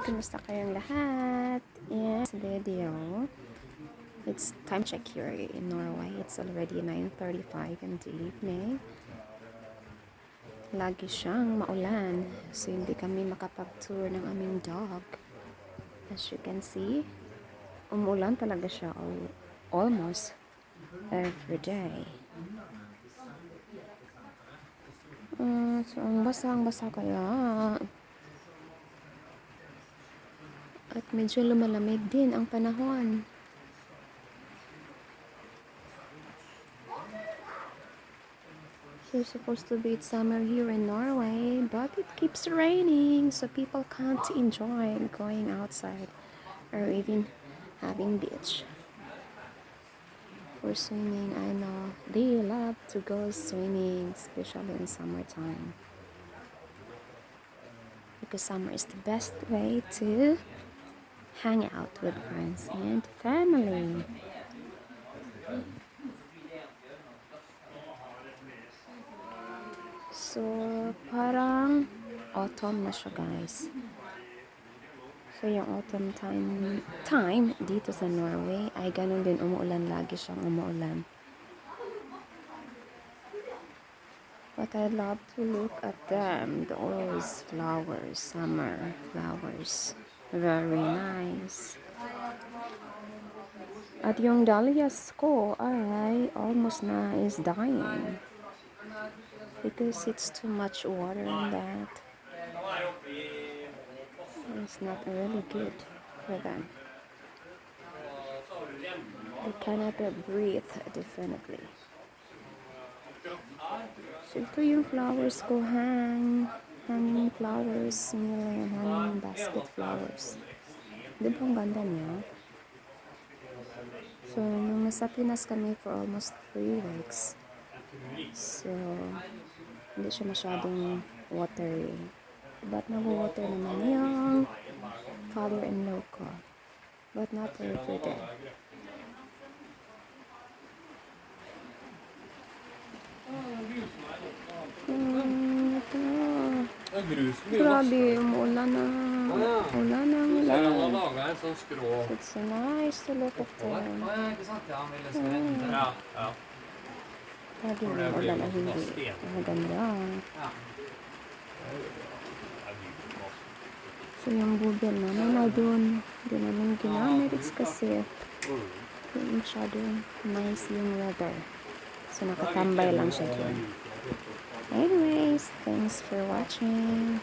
Kumusta kayong lahat? Yes, video. It's time check here in Norway. It's already 9:35 in the evening. Lagi siyang maulan. So, hindi kami makapag-tour ng aming dog. As you can see, umulan talaga siya almost every day. So, ang basang-basa kaya. At medyo lumalamig din ang panahon. So it's supposed to be summer here in Norway, but it keeps raining, so people can't enjoy going outside or even having beach. For swimming, I know they love to go swimming, especially in summertime. Because summer is the best way to hang out with friends and family. So, parang autumn na siya, guys. So, yung autumn time dito sa Norway ay ganun din, umuulan. Lagi siyang umuulan. But I love to look at them. Those flowers, summer flowers. Very nice. At yung dahlias ko ay almost na is dying. Because it's too much water in that. It's not really good for them. They cannot breathe, definitely. So ito yung flowers ko, hanging flowers, million hanging basket flowers. Di ba ang ganda niya? So, nung nasa Pinas kami for almost 3 weeks. So, hindi siya masyadong watery. But nag-water naman yung father-in-law ko. But not every day. Grabe, umuulan na. Ulan na, ulan. It's so nice to look at them. Lagi yung ulan na hindi. Maganda. So yung bubel namin na doon. Hindi namin ginamit. It's kasi hindi masyadong nice yung weather. So nakatambay lang siya doon. Anyways, thanks for watching.